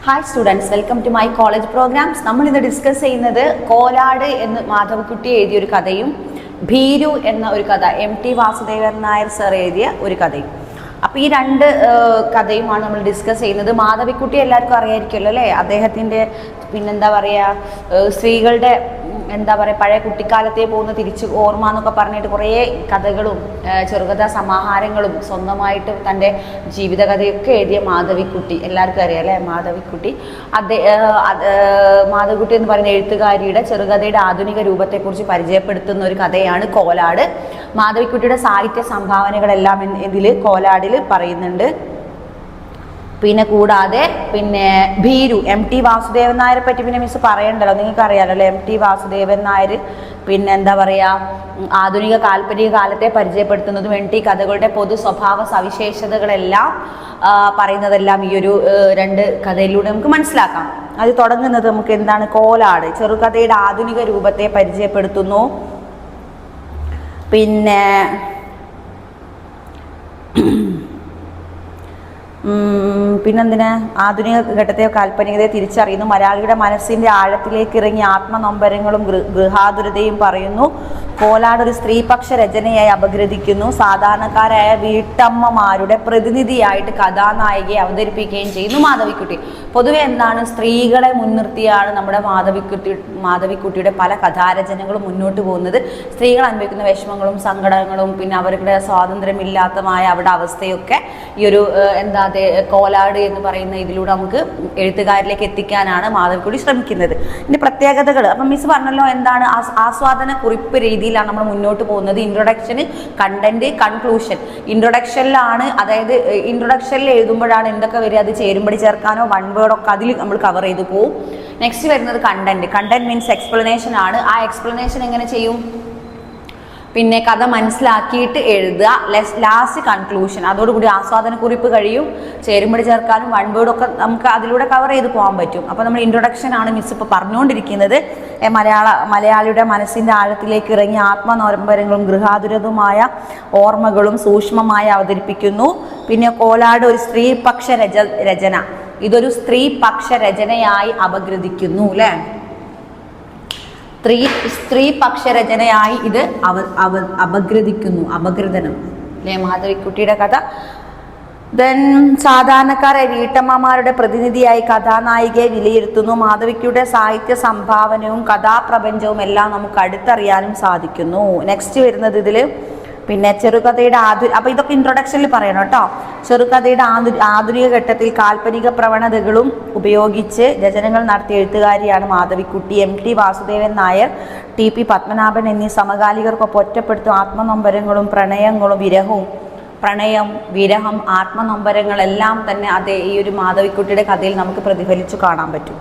Hi students, welcome to my college programs. നമ്മൾ ഇന്ന് discuss ചെയ്യുന്നത് കോലാട് എന്ന് മാധവിക്കുട്ടി എഴുതിയൊരു കഥയും ഭീരു എന്ന ഒരു കഥ MT വാസുദേവൻ നായർ സർ എഴുതിയ ഒരു കഥയും. അപ്പോൾ ഈ രണ്ട് കഥയുമാണ് നമ്മൾ ഡിസ്കസ് ചെയ്യുന്നത്. മാധവിക്കുട്ടി എല്ലാവർക്കും അറിയായിരിക്കുമല്ലോ അല്ലേ? അദ്ദേഹത്തിൻ്റെ പിന്നെന്താ പറയുക, സ്ത്രീകളുടെ എന്താ പറയുക, പഴയ കുട്ടിക്കാലത്തെ പോകുന്ന തിരിച്ച് ഓർമ്മ എന്നൊക്കെ പറഞ്ഞിട്ട് കുറേ കഥകളും ചെറുകഥാ സമാഹാരങ്ങളും സ്വന്തമായിട്ട് തൻ്റെ ജീവിതകഥയൊക്കെ എഴുതിയ മാധവിക്കുട്ടി എല്ലാവർക്കും അറിയാം അല്ലേ? മാധവിക്കുട്ടി മാധവിക്കുട്ടി എന്ന് പറയുന്ന എഴുത്തുകാരിയുടെ ചെറുകഥയുടെ ആധുനിക രൂപത്തെക്കുറിച്ച് പരിചയപ്പെടുത്തുന്ന ഒരു കഥയാണ് കോലാട്. മാധവിക്കുട്ടിയുടെ സാഹിത്യ സംഭാവനകളെല്ലാം ഇതിൽ കോലാടിൽ പറയുന്നുണ്ട്. പിന്നെ കൂടാതെ ഭീരു MT വാസുദേവൻ നായരെ പറ്റി പിന്നെ മിസ് പറയണ്ടല്ലോ, നിങ്ങൾക്ക് അറിയാമല്ലോ അല്ലേ? MT വാസുദേവൻ നായർ പിന്നെ എന്താ പറയുക, ആധുനിക കാൽപ്പനിക കാലത്തെ പരിചയപ്പെടുത്തുന്നതും MT കഥകളുടെ പൊതു സ്വഭാവ സവിശേഷതകളെല്ലാം പറയുന്നതെല്ലാം ഈ ഒരു രണ്ട് കഥയിലൂടെ നമുക്ക് മനസ്സിലാക്കാം. അത് തുടങ്ങുന്നത് നമുക്ക് എന്താണ്? കോലാട് ചെറുകഥയുടെ ആധുനിക രൂപത്തെ പരിചയപ്പെടുത്തുന്നു. പിന്നെന്തിന് ആധുനിക ഘട്ടത്തെ കാൽപ്പനികതയെ തിരിച്ചറിയുന്നു. മലയാളിയുടെ മനസ്സിൻ്റെ ആഴത്തിലേക്ക് ഇറങ്ങി ആത്മനൊമ്പരങ്ങളും ഗൃഹാതുരതയും പറയുന്നു. കോലാട് ഒരു സ്ത്രീപക്ഷ രചനയായി അപഗ്രഥിക്കുന്നു. സാധാരണക്കാരായ വീട്ടമ്മമാരുടെ പ്രതിനിധിയായിട്ട് കഥാനായികയെ അവതരിപ്പിക്കുകയും ചെയ്യുന്നു മാധവിക്കുട്ടി. പൊതുവെ എന്താണ്, സ്ത്രീകളെ മുൻനിർത്തിയാണ് നമ്മുടെ മാധവിക്കുട്ടിയുടെ പല കഥാരചനകളും മുന്നോട്ട് പോകുന്നത്. സ്ത്രീകൾ അനുഭവിക്കുന്ന വിഷമങ്ങളും സങ്കടങ്ങളും പിന്നെ അവരുടെ സ്വാതന്ത്ര്യമില്ലാത്തമായ അവരുടെ അവസ്ഥയൊക്കെ ഈ ഒരു കോലാട് എന്ന് പറയുന്ന ഇതിലൂടെ നമുക്ക് എഴുത്തുകാരിലേക്ക് എത്തിക്കാനാണ് മാധവിക്കുട്ടി ശ്രമിക്കുന്നത്. ഇതിന്റെ പ്രത്യേകതകൾ അപ്പം മിസ് പറഞ്ഞല്ലോ, എന്താണ് ആസ്വാദന കുറിപ്പ് രീതിയിലാണ് നമ്മൾ മുന്നോട്ട് പോകുന്നത്. ഇൻട്രൊഡക്ഷന്, കണ്ടന്റ്, കൺക്ലൂഷൻ. ഇൻട്രൊഡക്ഷനിലാണ്, അതായത് ഇൻട്രൊഡക്ഷനിൽ എഴുതുമ്പോഴാണ് എന്തൊക്കെ വരിക, അത് ചേരുമ്പടി ചേർക്കാനോ വൺ വേർഡൊക്കെ അതിൽ നമ്മൾ കവർ ചെയ്ത് പോകും. നെക്സ്റ്റ് വരുന്നത് കണ്ടന്റ്. കണ്ടന്റ് മീൻസ് എക്സ്പ്ലനേഷൻ ആണ്. ആ എക്സ്പ്ലനേഷൻ എങ്ങനെ ചെയ്യും? പിന്നെ കഥ മനസ്സിലാക്കിയിട്ട് എഴുതുക. Last conclusion. അതോടുകൂടി ആസ്വാദന കുറിപ്പ് കഴിയും. ചേരുമ്പടി ചേർക്കാനും വൺ വേർഡൊക്കെ നമുക്ക് അതിലൂടെ കവർ ചെയ്ത് പോകാൻ പറ്റും. അപ്പോൾ നമ്മൾ ഇൻട്രൊഡക്ഷൻ ആണ് മിസ് ഇപ്പോൾ പറഞ്ഞുകൊണ്ടിരിക്കുന്നത്. മലയാളിയുടെ മനസ്സിൻ്റെ ആഴത്തിലേക്ക് ഇറങ്ങി ആത്മനൊമ്പരങ്ങളും ഗൃഹാതുരതുമായ ഓർമ്മകളും സൂക്ഷ്മമായി അവതരിപ്പിക്കുന്നു. പിന്നെ കോലാട് ഒരു സ്ത്രീപക്ഷ രചന. ഇതൊരു സ്ത്രീപക്ഷ രചനയായി അപഗ്രഥിക്കുന്നു അല്ലേ? സ്ത്രീപക്ഷ രചനയായി ഇത് അപഗ്രഥിക്കുന്നു. അപഗ്രഥനം അല്ലേ മാധവിക്കുട്ടിയുടെ കഥ. ദെൻ സാധാരണക്കാരെ വീട്ടമ്മമാരുടെ പ്രതിനിധിയായി കഥാനായികയെ വിലയിരുത്തുന്നു. മാധവിക്കുട്ടിയുടെ സാഹിത്യ സംഭാവനയും കഥാപ്രപഞ്ചവും എല്ലാം നമുക്ക് അടുത്തറിയാനും സാധിക്കുന്നു. നെക്സ്റ്റ് വരുന്നത് ഇതിൽ ചെറുകഥയുടെ അപ്പോൾ ഇതൊക്കെ ഇൻട്രൊഡക്ഷനിൽ പറയണം കേട്ടോ. ചെറുകഥയുടെ ആധുനിക ഘട്ടത്തിൽ കാൽപ്പനിക പ്രവണതകളും ഉപയോഗിച്ച് രചനകൾ നടത്തിയ എഴുത്തുകാരിയാണ് മാധവിക്കുട്ടി. MT വാസുദേവൻ നായർ, TP പത്മനാഭൻ എന്നീ സമകാലികർക്കൊപ്പം ഒറ്റപ്പെടുത്തും ആത്മനൊമ്പരങ്ങളും പ്രണയം, വിരഹം, ആത്മനൊമ്പരങ്ങളെല്ലാം തന്നെ അതേ ഈ ഒരു മാധവിക്കുട്ടിയുടെ കഥയിൽ നമുക്ക് പ്രതിഫലിച്ചു കാണാൻ പറ്റും.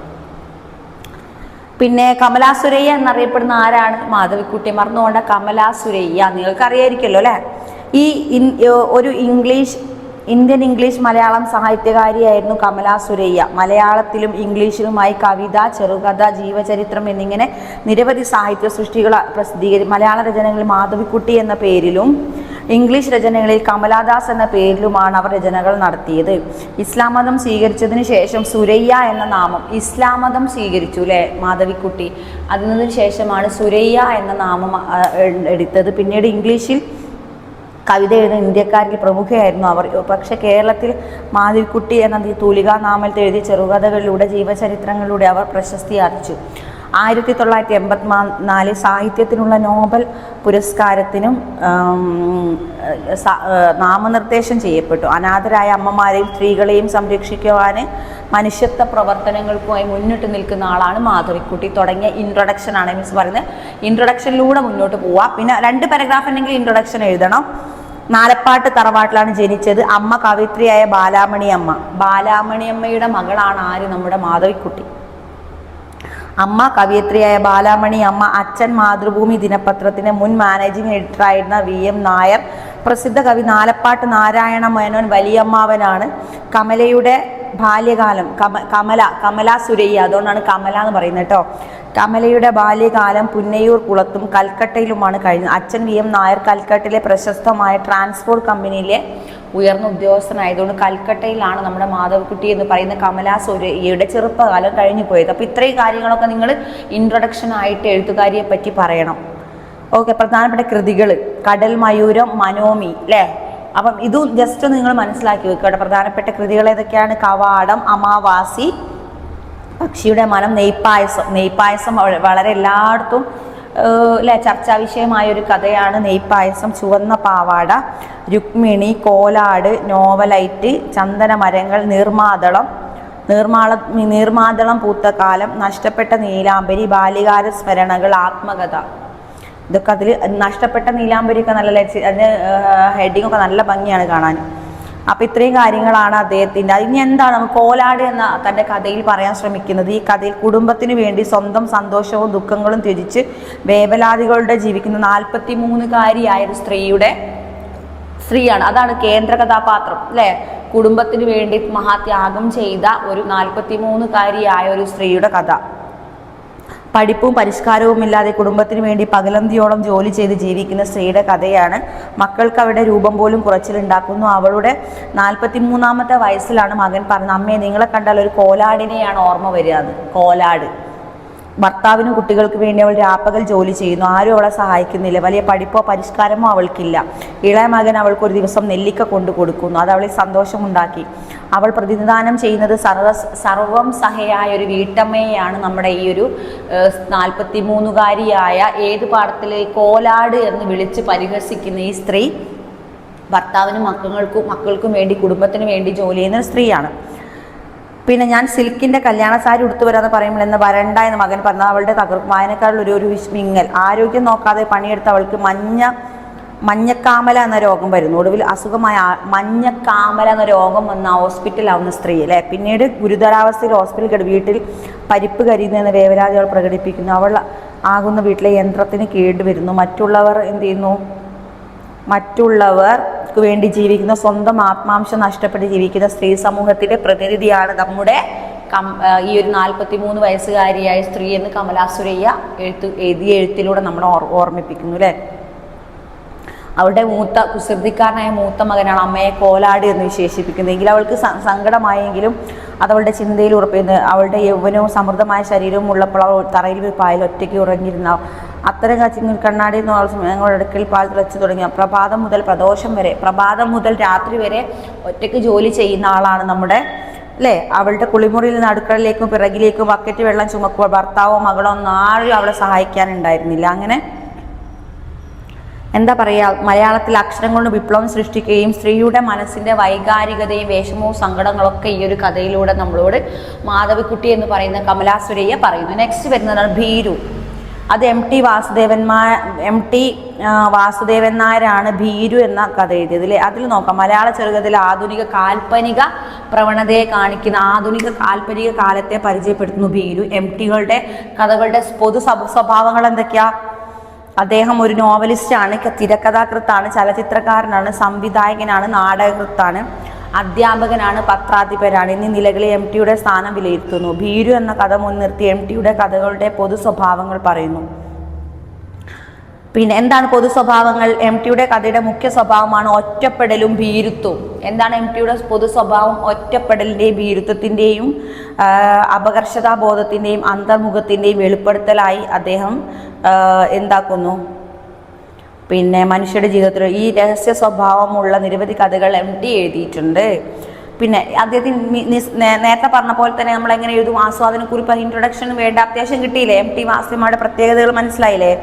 പിന്നെ കമലാ സുരയ്യ എന്നറിയപ്പെടുന്ന ആരാണ്? മാധവിക്കുട്ടി. മറന്നുകൊണ്ട കമലാ സുരയ്യ നിങ്ങൾക്ക് അറിയായിരിക്കുമല്ലോ അല്ലേ? ഈ ഒരു ഇന്ത്യൻ ഇംഗ്ലീഷ് മലയാളം സാഹിത്യകാരിയായിരുന്നു കമലാ സുരയ്യ. മലയാളത്തിലും ഇംഗ്ലീഷിലുമായി കവിത, ചെറുകഥ, ജീവചരിത്രം എന്നിങ്ങനെ നിരവധി സാഹിത്യ സൃഷ്ടികൾ മലയാള രചനകളിൽ മാധവിക്കുട്ടി എന്ന പേരിലും ഇംഗ്ലീഷ് രചനകളിൽ കമലാദാസ് എന്ന പേരിലുമാണ് അവർ രചനകൾ നടത്തിയത്. ഇസ്ലാം മതം സ്വീകരിച്ചതിന് ശേഷം സുരയ്യ എന്ന നാമം, ഇസ്ലാം മതം സ്വീകരിച്ചു അല്ലേ മാധവിക്കുട്ടി, അതിനു ശേഷമാണ് സുരയ്യ എന്ന നാമം എടുത്തത്. പിന്നീട് ഇംഗ്ലീഷിൽ കവിത എഴുതുന്ന ഇന്ത്യക്കാരിൽ പ്രമുഖയായിരുന്നു അവർ. പക്ഷേ കേരളത്തിൽ മാധവിക്കുട്ടി എന്ന തൂലികാ നാമത്തിൽ എഴുതിയ ചെറുകഥകളിലൂടെ ജീവചരിത്രങ്ങളിലൂടെ അവർ പ്രശസ്തി ആർജിച്ചു. 1984 സാഹിത്യത്തിനുള്ള നോബൽ പുരസ്കാരത്തിനും നാമനിർദ്ദേശം ചെയ്യപ്പെട്ടു. അനാഥരായ അമ്മമാരെയും സ്ത്രീകളെയും സംരക്ഷിക്കുവാൻ മനുഷ്യത്വ പ്രവർത്തനങ്ങൾക്കുമായി മുന്നിട്ട് നിൽക്കുന്ന ആളാണ് മാധവിക്കുട്ടി. തുടങ്ങിയ ഇൻട്രൊഡക്ഷനാണ് മിസ് പറയുന്നത്. ഇൻട്രൊഡക്ഷനിലൂടെ മുന്നോട്ട് പോവുക. പിന്നെ 2 പാരഗ്രാഫ് ഉണ്ടെങ്കിൽ ഇൻട്രൊഡക്ഷൻ എഴുതണം. നാലപ്പാട്ട് തറവാട്ടിലാണ് ജനിച്ചത്. അമ്മ കവിത്രിയായ ബാലാമണി അമ്മ. ബാലാമണി അമ്മയുടെ മകളാണ് ആര്? നമ്മുടെ മാധവിക്കുട്ടി. അമ്മ കവിയത്രിയായ ബാലാമണി അമ്മ. അച്ഛൻ മാതൃഭൂമി ദിനപത്രത്തിന് മുൻ മാനേജിംഗ് എഡിറ്ററായിരുന്ന VM നായർ. പ്രസിദ്ധ കവി നാലപ്പാട്ട് നാരായണ മേനോൻ വലിയമ്മാവനാണ്. കമലയുടെ ബാല്യകാലം. കമലാ സുരയ്യ, അതുകൊണ്ടാണ് കമല എന്ന് പറയുന്നത് കേട്ടോ. കമലയുടെ ബാല്യകാലം പുന്നയൂർ കുളത്തും കൽക്കട്ടയിലുമാണ് കഴിഞ്ഞത്. അച്ഛൻ VM നായർ കൽക്കട്ടയിലെ പ്രശസ്തമായ ട്രാൻസ്പോർട്ട് കമ്പനിയിലെ ഉയർന്ന ഉദ്യോഗസ്ഥനായതുകൊണ്ട് കൽക്കട്ടയിലാണ് നമ്മുടെ മാധവിക്കുട്ടി എന്ന് പറയുന്ന കമലാ സുരയ്യയുടെ ചെറുപ്പകാലം കഴിഞ്ഞു പോയത്. അപ്പോൾ ഇത്രയും കാര്യങ്ങളൊക്കെ നിങ്ങൾ ഇൻട്രൊഡക്ഷൻ ആയിട്ട് എഴുത്തുകാരിയെ പറ്റി പറയണം. ഓക്കെ, പ്രധാനപ്പെട്ട കൃതികൾ കടൽ മയൂരം, മനോമി അല്ലേ. അപ്പം ഇതും ജസ്റ്റ് നിങ്ങൾ മനസ്സിലാക്കി വെക്കുക. പ്രധാനപ്പെട്ട കൃതികൾ ഏതൊക്കെയാണ്? കവാടം, അമാവാസി, പക്ഷിയുടെ മനം, നെയ്പ്പായസം. നെയ്പ്പായസം വളരെ എല്ലായിടത്തും അല്ലെ ചർച്ചാ വിഷയമായൊരു കഥയാണ് നെയ്പ്പായസം. ചുവന്ന പാവാട, രുക്മിണി, കോലാട്, നോവലൈറ്റ്, ചന്ദനമരങ്ങൾ, നീർമാതളം പൂത്ത കാലം, നഷ്ടപ്പെട്ട നീലാംബരി, ബാല്യകാല സ്മരണകൾ, ആത്മകഥ. ഇതൊക്കെ അതിൽ നഷ്ടപ്പെട്ട നീലാംബരിയൊക്കെ നല്ല അതിന് ഹെഡിങ് ഒക്കെ നല്ല ഭംഗിയാണ് കാണാൻ. അപ്പം ഇത്രയും കാര്യങ്ങളാണ് അദ്ദേഹത്തിൻ്റെ. ഇനി എന്താണ് കോലാട് എന്ന തൻ്റെ കഥയിൽ പറയാൻ ശ്രമിക്കുന്നത്? ഈ കഥയിൽ കുടുംബത്തിന് വേണ്ടി സ്വന്തം സന്തോഷവും ദുഃഖങ്ങളും ത്യജിച്ച് വേവലാതികളുടെ ജീവിക്കുന്ന 43-കാരിയായ ഒരു സ്ത്രീയാണ്. അതാണ് കേന്ദ്ര കഥാപാത്രം അല്ലേ. കുടുംബത്തിന് വേണ്ടി മഹാത്യാഗം ചെയ്ത ഒരു 43-കാരിയായ ഒരു സ്ത്രീയുടെ കഥ. പഠിപ്പും പരിഷ്കാരവും ഇല്ലാതെ കുടുംബത്തിന് വേണ്ടി പകലന്തിയോളം ജോലി ചെയ്ത് ജീവിക്കുന്ന സ്ത്രീയുടെ കഥയാണ്. മക്കൾക്ക് അവരുടെ രൂപം പോലും കുറച്ചിലുണ്ടാക്കുന്നു. അവളുടെ 43-ാമത്തെ വയസ്സിലാണ് മകൻ പറഞ്ഞത്, അമ്മേ നിങ്ങളെ കണ്ടാൽ ഒരു കോലാടിനെയാണ് ഓർമ്മ വരിക. കോലാട്. ഭർത്താവിനും കുട്ടികൾക്ക് വേണ്ടി അവൾ രാപ്പകൽ ജോലി ചെയ്യുന്നു. ആരും അവളെ സഹായിക്കുന്നില്ല. വലിയ പഠിപ്പോ പരിഷ്കാരമോ അവൾക്കില്ല. ഇളയ മകൻ അവൾക്ക് ഒരു ദിവസം നെല്ലിക്ക കൊണ്ടു കൊടുക്കുന്നു. അത് അവളിൽ സന്തോഷമുണ്ടാക്കി. അവൾ പ്രതിനിധാനം ചെയ്യുന്നത് സർവം സഹയായ ഒരു വീട്ടമ്മയെയാണ്. നമ്മുടെ ഈ ഒരു 43-കാരിയായ ഏത് പാഠത്തിലെ കോലാട് എന്ന് വിളിച്ച് പരിഹസിക്കുന്ന ഈ സ്ത്രീ ഭർത്താവിനും മക്കൾക്കും വേണ്ടി കുടുംബത്തിന് വേണ്ടി ജോലി ചെയ്യുന്ന സ്ത്രീയാണ്. പിന്നെ ഞാൻ സിൽക്കിൻ്റെ കല്യാണ സാരി ഉടുത്തു വരാമെന്ന് പറയുമ്പോൾ എന്ന് വരണ്ട എന്ന് മകൻ പറഞ്ഞത് അവളുടെ വായനക്കാരിൽ ഒരു വിസ്മിങ്ങൽ. ആരോഗ്യം നോക്കാതെ പണിയെടുത്ത് അവൾക്ക് മഞ്ഞക്കാമല എന്ന രോഗം വരുന്നു. ഒടുവിൽ അസുഖമായ മഞ്ഞക്കാമല എന്ന രോഗം വന്ന ഹോസ്പിറ്റലാവുന്ന സ്ത്രീ അല്ലേ. പിന്നീട് ഗുരുതരാവസ്ഥയിൽ ഹോസ്പിറ്റലിൽ വീട്ടിൽ പരിപ്പ് കരിയുന്നതെന്ന് വേവലാതി അവൾ പ്രകടിപ്പിക്കുന്നു. അവൾ ആകുന്ന വീട്ടിലെ യന്ത്രത്തിന് കേടുവരുന്നു. മറ്റുള്ളവർ എന്ത് ചെയ്യുന്നു? മറ്റുള്ളവർക്ക് വേണ്ടി ജീവിക്കുന്ന സ്വന്തം ആത്മാംശം നഷ്ടപ്പെട്ട് ജീവിക്കുന്ന സ്ത്രീ സമൂഹത്തിൻ്റെ പ്രതിനിധിയാണ് നമ്മുടെ ഈ ഒരു 43 വയസ്സുകാരിയായ സ്ത്രീ എന്ന് കമലാ സുരയ്യ എഴുതിയ എഴുത്തിലൂടെ നമ്മളെ ഓർമ്മിപ്പിക്കുന്നു അല്ലേ. അവളുടെ കുസൃതിക്കാരനായ മൂത്ത മകനാണ് അമ്മയെ കോലാട് എന്ന് വിശേഷിപ്പിക്കുന്നതെങ്കിൽ അവൾക്ക് സങ്കടമായെങ്കിലും അതവളുടെ ചിന്തയിൽ ഉറപ്പിക്കുന്നത്. അവളുടെ യൗവനവും സമൃദ്ധമായ ശരീരവും ഉള്ളപ്പോൾ അവൾ തറയിൽ ഒരു പായൽ ഒറ്റയ്ക്ക് ഉറങ്ങിയിരുന്ന അത്തരം കച്ചിങ്ങൾ കണ്ണാടി ഞങ്ങളുടെ അടുക്കൽ പാൽ തിളച്ചു തുടങ്ങിയ പ്രഭാതം മുതൽ രാത്രി വരെ ഒറ്റയ്ക്ക് ജോലി ചെയ്യുന്ന ആളാണ് നമ്മുടെ അല്ലേ. അവളുടെ കുളിമുറിയിൽ നിന്ന് അടുക്കളയിലേക്കും പിറകിലേക്കും ബക്കറ്റ് വെള്ളം ചുമക്കുക. ഭർത്താവോ മകളോ ഒന്നും ആരും അവളെ സഹായിക്കാനുണ്ടായിരുന്നില്ല. അങ്ങനെ എന്താ പറയുക, മലയാളത്തിൽ അക്ഷരം കൊണ്ട് വിപ്ലവം സൃഷ്ടിക്കുകയും സ്ത്രീയുടെ മനസ്സിൻ്റെ വൈകാരികതയും വേഷമവും സങ്കടങ്ങളൊക്കെ ഈ ഒരു കഥയിലൂടെ നമ്മളോട് മാധവിക്കുട്ടി എന്ന് പറയുന്ന കമലാ സുരയ്യ പറയുന്നു. നെക്സ്റ്റ് വരുന്നതാണ് ഭീരു. അത് എം ടി വാസുദേവൻ നായരാണ് ഭീരു എന്ന കഥ എഴുതിയത്. അതിൽ നോക്കാം, മലയാള ചെറുകഥയിലെ ആധുനിക കാൽപ്പനിക പ്രവണതയെ കാണിക്കുന്ന ആധുനിക കാൽപ്പനിക കാലത്തെ പരിചയപ്പെടുത്തുന്നു ഭീരു. എം ടികളുടെ കഥകളുടെ പൊതു സ്വഭാവങ്ങൾ എന്തൊക്കെയാ? അദ്ദേഹം ഒരു നോവലിസ്റ്റാണ്, തിരക്കഥാകൃത്താണ്, ചലച്ചിത്രകാരനാണ്, സംവിധായകനാണ്, നാടകകൃത്താണ്, അധ്യാപകനാണ്, പത്രാധിപരാണ് എന്നീ നിലകളിൽ എം ടിയുടെ സ്ഥാനം വിലയിരുത്തുന്നു. ഭീരു എന്ന കഥ മുൻനിർത്തി എം ടിയുടെ കഥകളുടെ പൊതു സ്വഭാവങ്ങൾ പറയുന്നു. പിന്നെ എന്താണ് പൊതു സ്വഭാവങ്ങൾ? എം ടിയുടെ കഥയുടെ മുഖ്യ സ്വഭാവമാണ് ഒറ്റപ്പെടലും ഭീരുത്വവും. എന്താണ് എം ടിയുടെ പൊതു സ്വഭാവം? ഒറ്റപ്പെടലിൻ്റെയും ഭീരുത്വത്തിൻ്റെയും അപകർഷതാബോധത്തിൻ്റെയും അന്തർമുഖത്തിൻ്റെയും വെളിപ്പെടുത്തലായി അദ്ദേഹം എന്താക്കുന്നു? പിന്നെ മനുഷ്യരുടെ ജീവിതത്തിൽ ഈ രഹസ്യ സ്വഭാവമുള്ള നിരവധി കഥകൾ എം ടി എഴുതിയിട്ടുണ്ട്. പിന്നെ അദ്ദേഹത്തിന് നേരത്തെ പറഞ്ഞ പോലെ തന്നെ നമ്മൾ എങ്ങനെ എഴുതും? ആസ്വാദനക്കുറിപ്പ് ഇൻട്രൊഡക്ഷന് വേണ്ട അത്യാവശ്യം കിട്ടിയില്ലേ? എം ടി വാസുദേവന്മാരുടെ പ്രത്യേകതകൾ മനസ്സിലായില്ലേ?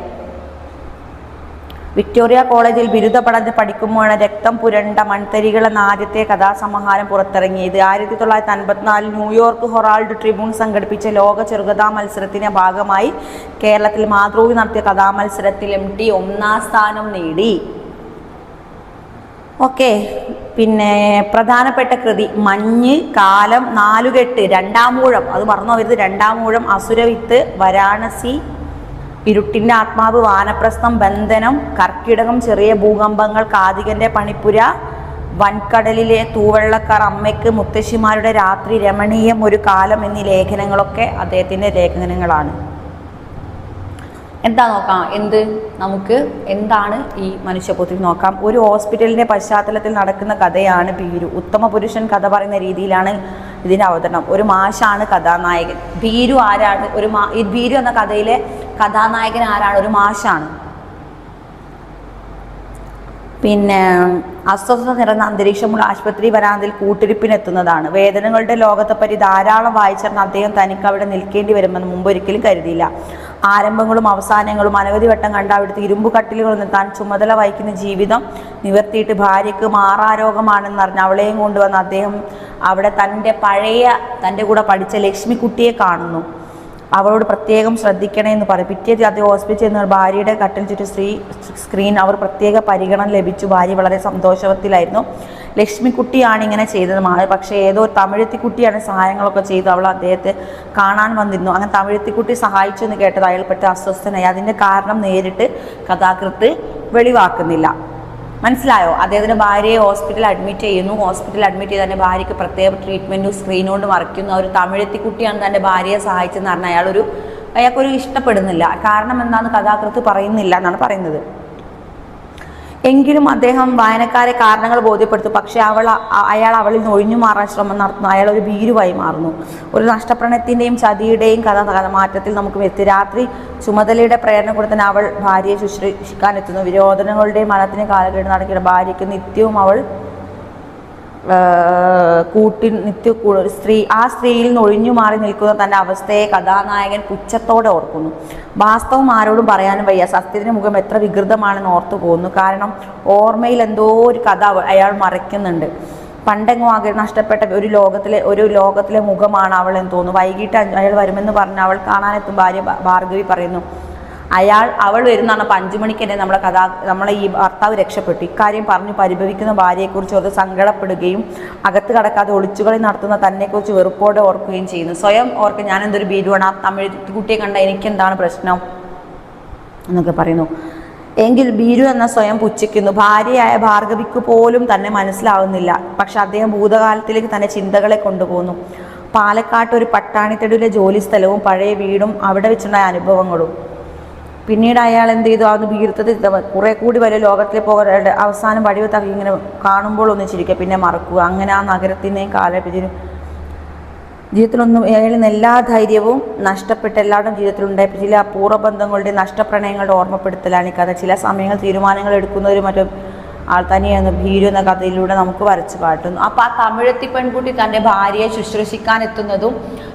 വിക്ടോറിയ കോളേജിൽ ബിരുദ പഠനം പഠിക്കുമ്പോഴാണ് രക്തം പുരണ്ട മൺതരികൾ എന്ന ആദ്യത്തെ കഥാസമാഹാരം പുറത്തിറങ്ങിയത്. 1954 ന്യൂയോർക്ക് ഹൊറാൾഡ് ട്രിബ്യൂൺ സംഘടിപ്പിച്ച ലോക ചെറുകഥാ മത്സരത്തിന്റെ ഭാഗമായി കേരളത്തിൽ മാതൃഭൂമി നടത്തിയ കഥാമത്സരത്തിൽ എം ടി 1ാം സ്ഥാനം നേടി. ഓക്കെ, പിന്നെ പ്രധാനപ്പെട്ട കൃതി മഞ്ഞ്, കാലം, നാലുകെട്ട്, രണ്ടാമൂഴം, അത് മറന്നു പോകരുത്, രണ്ടാമൂഴം, അസുരവിത്ത്, വാരാണസി, ഇരുട്ടിൻ്റെ ആത്മാവ്, വാനപ്രസ്ഥം, ബന്ധനം, കർക്കിടകം, ചെറിയ ഭൂകമ്പങ്ങൾ, കാതികന്റെ പണിപ്പുര, വൻകടലിലെ തൂവെള്ളക്കാർ, അമ്മയ്ക്ക്, മുത്തശ്ശിമാരുടെ രാത്രി, രമണീയം, ഒരു കാലം എന്നീ ലേഖനങ്ങളൊക്കെ അദ്ദേഹത്തിൻ്റെ ലേഖനങ്ങളാണ്. എന്താ നോക്കാം, നമുക്ക് എന്താണ് ഈ മനുഷ്യപുത്രി നോക്കാം. ഒരു ഹോസ്പിറ്റലിന്റെ പശ്ചാത്തലത്തിൽ നടക്കുന്ന കഥയാണ് ഭീരു. ഉത്തമ പുരുഷൻ കഥ പറയുന്ന രീതിയിലാണ് ഇതിന്റെ അവതരണം. ഒരു മാഷാണ് കഥാനായകൻ. ഭീരു ആരാണ്? ഈ ഭീരു എന്ന കഥയിലെ കഥാനായകൻ ആരാണ്? ഒരു മാഷാണ്. പിന്നെ അസ്വസ്ഥത നിറഞ്ഞ അന്തരീക്ഷമുള്ള ആശുപത്രി വരാന്തയിൽ കൂട്ടിരിപ്പിനെത്തുന്നതാണ്. വേദനകളുടെ ലോകത്തെപ്പറ്റി ധാരാളം വായിച്ചിരുന്ന അദ്ദേഹം തനിക്ക് അവിടെ നിൽക്കേണ്ടി വരുമെന്ന് മുമ്പൊരിക്കലും കരുതിയില്ല. ആരംഭങ്ങളും അവസാനങ്ങളും അനവധി വട്ടം കണ്ട അവിടുത്തെ ഇരുമ്പു കട്ടിലുകളൊന്നും താൻ ചുമതല വഹിക്കുന്ന ജീവിതം നിവർത്തിയിട്ട് ഭാര്യയ്ക്ക് മാറാരോഗമാണെന്നറിഞ്ഞ് അവളെയും കൊണ്ടുവന്ന് അദ്ദേഹം അവിടെ തൻ്റെ കൂടെ പഠിച്ച ലക്ഷ്മിക്കുട്ടിയെ കാണുന്നു. അവളോട് പ്രത്യേകം ശ്രദ്ധിക്കണമെന്ന് പറയും. പിറ്റേന്ന് അദ്ദേഹം ഹോസ്പിറ്റലിൽ ചെന്ന് ഭാര്യയുടെ കട്ടിൽ ചുറ്റും സ്ക്രീൻ അവർ പ്രത്യേക പരിഗണന ലഭിച്ചു. ഭാര്യ വളരെ സന്തോഷത്തിലായിരുന്നു. ലക്ഷ്മിക്കുട്ടിയാണ് ഇങ്ങനെ ചെയ്തത്. പക്ഷേ ഏതോ തമിഴത്തിക്കുട്ടിയാണ് സഹായങ്ങളൊക്കെ ചെയ്തു. അവൾ അദ്ദേഹത്തെ കാണാൻ വന്നിരുന്നു. അങ്ങനെ തമിഴത്തിക്കുട്ടി സഹായിച്ചു എന്ന് കേട്ടത് അയാൾ പെട്ട അസ്വസ്ഥനായി. അതിൻ്റെ കാരണം നേരിട്ട് കഥാകൃത്ത് വെളിവാക്കുന്നില്ല. മനസ്സിലായോ? അദ്ദേഹത്തിൻ്റെ ഭാര്യയെ ഹോസ്പിറ്റലിൽ അഡ്മിറ്റ് ചെയ്യുന്നു. ഹോസ്പിറ്റലിൽ അഡ്മിറ്റ് ചെയ്ത് തൻ്റെ ഭാര്യയ്ക്ക് പ്രത്യേക ട്രീറ്റ്മെൻറ്റും സ്ക്രീൻ കൊണ്ട് മറിക്കുന്നു. ഒരു തമിഴത്തിക്കുട്ടിയാണ് തൻ്റെ ഭാര്യയെ സഹായിച്ചെന്ന് പറഞ്ഞാൽ അയാൾക്കൊരു ഇഷ്ടപ്പെടുന്നില്ല. കാരണം എന്താണെന്ന് കഥാകൃത്ത് പറയുന്നില്ല എന്നാണ് പറയുന്നത്. എങ്കിലും അദ്ദേഹം വായനക്കാരെ കാരണങ്ങൾ ബോധ്യപ്പെടുത്തും. പക്ഷേ അയാൾ അവളിൽ നിന്ന് ഒഴിഞ്ഞു മാറാൻ ശ്രമം നടത്തുന്നു. അയാൾ ഒരു ഭീരുവായി മാറുന്നു. ഒരു നഷ്ടപ്രണയത്തിൻ്റെയും ചതിയുടെയും മാറ്റത്തിൽ നമുക്ക് എത്തി. രാത്രി ചുമതലയുടെ പ്രേരണ കൊടുത്തന്നെ അവൾ ഭാര്യയെ ശുശ്രൂഷിക്കാനെത്തുന്നു. വിരോധനങ്ങളുടെയും മരണത്തിന് കാലഘട്ടം നടക്കുന്ന ഭാര്യയ്ക്ക് നിത്യവും അവൾ സ്ത്രീയിൽ നിന്ന് ഒഴിഞ്ഞു മാറി നിൽക്കുന്ന തൻ്റെ അവസ്ഥയെ കഥാനായകൻ പുച്ഛത്തോടെ ഓർക്കുന്നു. വാസ്തവം ആരോടും പറയാനും വയ്യ. സത്യത്തിന് മുഖം എത്ര വികൃതമാണെന്ന് ഓർത്തു പോകുന്നു. കാരണം ഓർമ്മയിൽ എന്തോ ഒരു കഥ അയാൾ മറയ്ക്കുന്നുണ്ട്. പണ്ടെങ്ങും ആകെ നഷ്ടപ്പെട്ട ഒരു ലോകത്തിലെ മുഖമാണ് അവൾ എന്ന് തോന്നുന്നു. വൈകിട്ട് അയാൾ വരുമെന്ന് പറഞ്ഞ് അവൾ കാണാനെത്തും. ഭാര്യ ഭാർഗവി പറയുന്നു, അവൾ വരുന്നതാണ്. അപ്പം 5 മണിക്ക് തന്നെ നമ്മളെ ഈ ഭർത്താവ് രക്ഷപ്പെട്ടു. ഇക്കാര്യം പറഞ്ഞു പരിഭവിക്കുന്ന ഭാര്യയെക്കുറിച്ച് ഓർത്ത് സങ്കടപ്പെടുകയും അകത്ത് കടക്കാതെ ഒളിച്ചുകളി നടത്തുന്ന തന്നെക്കുറിച്ച് വെറുപ്പോടെ ഓർക്കുകയും ചെയ്യുന്നു. സ്വയം ഓർക്കുക, ഞാൻ എന്തൊരു ഭീരുവാണ്, ആ തമിഴ് കുട്ടിയെ കണ്ട എനിക്കെന്താണ് പ്രശ്നം എന്നൊക്കെ പറയുന്നു. എങ്കിൽ ഭീരു എന്ന സ്വയം പുച്ഛിക്കുന്നു. ഭാര്യയായ ഭാർഗവിക്ക് പോലും തന്നെ മനസ്സിലാവുന്നില്ല. പക്ഷെ അദ്ദേഹം ഭൂതകാലത്തിലേക്ക് തൻ്റെ ചിന്തകളെ കൊണ്ടുപോകുന്നു. പാലക്കാട്ട് ഒരു പട്ടാണിത്തെടിയിലെ ജോലി സ്ഥലവും പഴയ വീടും അവിടെ വെച്ചുണ്ടായ അനുഭവങ്ങളും. പിന്നീട് അയാൾ എന്ത് ചെയ്തു? അന്ന് ഭീരുത്വത്തിൽ കുറെ കൂടി വലിയ ലോകത്തിലെ പോകാൻ അവസാനം വടിവെത്താക്കി ഇങ്ങനെ കാണുമ്പോൾ ഒന്നിച്ചിരിക്കുക, പിന്നെ മറക്കുക. അങ്ങനെ ആ നഗരത്തിനെയും ജീവിതത്തിലൊന്നും അയാളിൽ എല്ലാ ധൈര്യവും നഷ്ടപ്പെട്ട് എല്ലാവരുടെയും ജീവിതത്തിലുണ്ടായ ചില പൂർവ്വബന്ധങ്ങളുടെ നഷ്ടപ്രണയങ്ങളുടെ ഓർമ്മപ്പെടുത്തലാണ് ഈ കഥ. ചില സമയങ്ങൾ തീരുമാനങ്ങൾ എടുക്കുന്നവരും മറ്റും ആൾ തന്നെയാണ് ഭീരു എന്ന കഥയിലൂടെ നമുക്ക് വരച്ചു കാട്ടുന്നു. അപ്പോൾ ആ തമിഴത്തി പെൺകുട്ടി തൻ്റെ ഭാര്യയെ ശുശ്രൂഷിക്കാൻ എത്തുന്നതും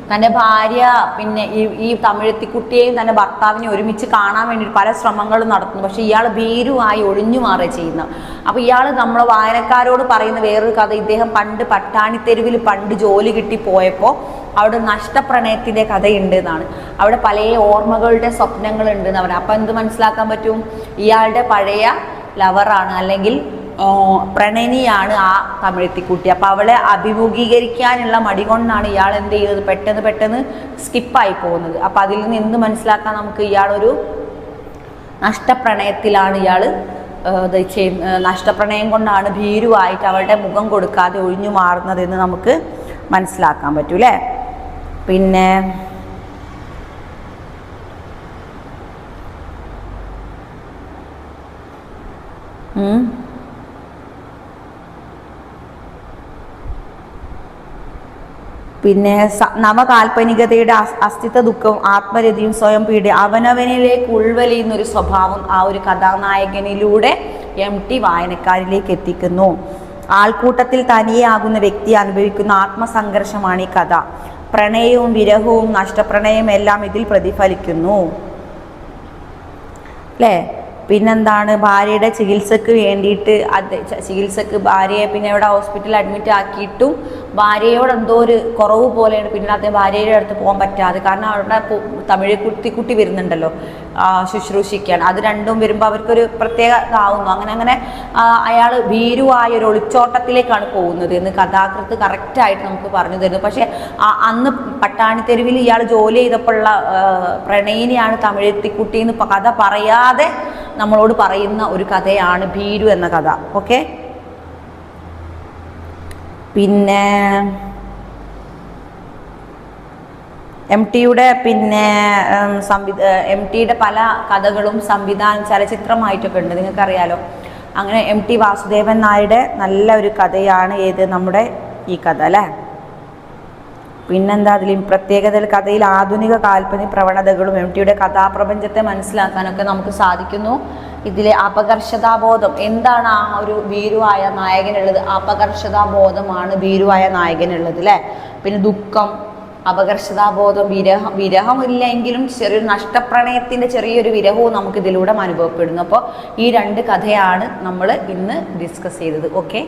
തൻ്റെ ഭാര്യ പിന്നെ ഈ തമിഴത്തിക്കുട്ടിയെയും തൻ്റെ ഭർത്താവിനെ ഒരുമിച്ച് കാണാൻ വേണ്ടി പല ശ്രമങ്ങളും നടത്തുന്നു. പക്ഷേ ഇയാൾ ഭീരുവായി ഒഴിഞ്ഞു മാറുക ചെയ്യുന്നത്. അപ്പോൾ ഇയാൾ നമ്മൾ വായനക്കാരോട് പറയുന്ന വേറൊരു കഥ, ഇദ്ദേഹം പണ്ട് പട്ടാണിത്തെരുവിൽ ജോലി കിട്ടിപ്പോയപ്പോൾ അവിടെ നഷ്ടപ്രണയത്തിൻ്റെ കഥയുണ്ട് എന്നാണ്. അവിടെ പല ഓർമ്മകളുടെ സ്വപ്നങ്ങളുണ്ട് എന്ന് പറയാം. അപ്പോൾ എന്ത് മനസ്സിലാക്കാൻ പറ്റും? ഇയാളുടെ പഴയ ലവറാണ് അല്ലെങ്കിൽ പ്രണയിനിയാണ് ആ തമിഴത്തിക്കുട്ടി. അപ്പോൾ അവളെ അഭിമുഖീകരിക്കാനുള്ള മടി കൊണ്ടാണ് ഇയാൾ എന്ത് ചെയ്യുന്നത്? പെട്ടെന്ന് സ്കിപ്പായി പോകുന്നത്. അപ്പോൾ അതിൽ നിന്ന് എന്ത് മനസ്സിലാക്കാൻ നമുക്ക്? ഇയാളൊരു നഷ്ടപ്രണയത്തിലാണ്. നഷ്ടപ്രണയം കൊണ്ടാണ് ഭീരുവായിട്ട് അവളുടെ മുഖം കൊടുക്കാതെ ഒഴിഞ്ഞു മാറുന്നതെന്ന് നമുക്ക് മനസ്സിലാക്കാൻ പറ്റൂ അല്ലേ? പിന്നെ നവകാൽപ്പനികതയുടെ അസ്തിത്വ ദുഃഖവും ആത്മരതിയും സ്വയം പീഡ അവനവനിലേക്ക് ഉൾവലിയുന്നൊരു സ്വഭാവം ആ ഒരു കഥാനായകനിലൂടെ MT വായനക്കാരിലേക്ക് എത്തിക്കുന്നു. ആൾക്കൂട്ടത്തിൽ തനിയാകുന്ന വ്യക്തി അനുഭവിക്കുന്ന ആത്മസംഘർഷമാണ് ഈ കഥ. പ്രണയവും വിരഹവും നഷ്ടപ്രണയവും എല്ലാം ഇതിൽ പ്രതിഫലിക്കുന്നു അല്ലേ? പിന്നെന്താണ്? ഭാര്യയുടെ ചികിത്സക്ക് വേണ്ടിയിട്ട് ഭാര്യയെ പിന്നെ ഇവിടെ ഹോസ്പിറ്റലിൽ അഡ്മിറ്റ് ആക്കിയിട്ടും ഭാര്യയോട് എന്തോ ഒരു കുറവ് പോലെയാണ്. പിന്നീട് അദ്ദേഹം ഭാര്യയുടെ അടുത്ത് പോകാൻ പറ്റാതെ, കാരണം അവിടെ തമിഴ് കുട്ടി വരുന്നുണ്ടല്ലോ ശുശ്രൂഷിക്കാൻ. അത് രണ്ടും വരുമ്പോൾ അവർക്കൊരു പ്രത്യേക ഇതാവുന്നു. അങ്ങനെ അയാൾ ഭീരുവായ ഒരു ഒളിച്ചോട്ടത്തിലേക്കാണ് പോകുന്നത് എന്ന് കഥാകൃത്ത് കറക്റ്റായിട്ട് നമുക്ക് പറഞ്ഞു തരുന്നു. പക്ഷേ അന്ന് പട്ടാണിത്തെരുവിൽ ഇയാൾ ജോലി ചെയ്തപ്പോഴുള്ള പ്രണയിനിയാണ് തമിഴത്തിക്കുട്ടി എന്ന് കഥ പറയാതെ നമ്മളോട് പറയുന്ന ഒരു കഥയാണ് ഭീരു എന്ന കഥ. ഓക്കെ, പിന്നെ എം ടിയുടെ പിന്നെ എം ടിയുടെ പല കഥകളും ചലച്ചിത്രമായിട്ടൊക്കെ ഉണ്ട്, നിങ്ങൾക്കറിയാലോ. അങ്ങനെ എം ടി വാസുദേവൻ നായരുടെ നല്ല ഒരു കഥയാണ് ഏത് നമ്മുടെ ഈ കഥ അല്ലേ. പിന്നെന്താ അതിൽ പ്രത്യേകത, കഥയിൽ ആധുനിക കാൽപ്പനിക പ്രവണതകളും എം ടിയുടെ കഥാപ്രപഞ്ചത്തെ മനസ്സിലാക്കാനൊക്കെ നമുക്ക് സാധിക്കുന്നു. ഇതിലെ അപകർഷതാബോധം എന്താണ് ആ ഒരു ഭീരുവായ നായകനുള്ളത്? അപകർഷതാബോധമാണ് ഭീരുവായ നായകനുള്ളത് അല്ലേ. പിന്നെ ദുഃഖം, അപകർഷതാബോധം, വിരഹം ഇല്ലെങ്കിലും ചെറിയൊരു നഷ്ടപ്രണയത്തിൻ്റെ ചെറിയൊരു വിരഹവും നമുക്ക് ഇതിലൂടെ അനുഭവപ്പെടുന്നു. അപ്പോൾ ഈ രണ്ട് കഥയാണ് നമ്മൾ ഇന്ന് ഡിസ്കസ് ചെയ്തത്. ഓക്കെ.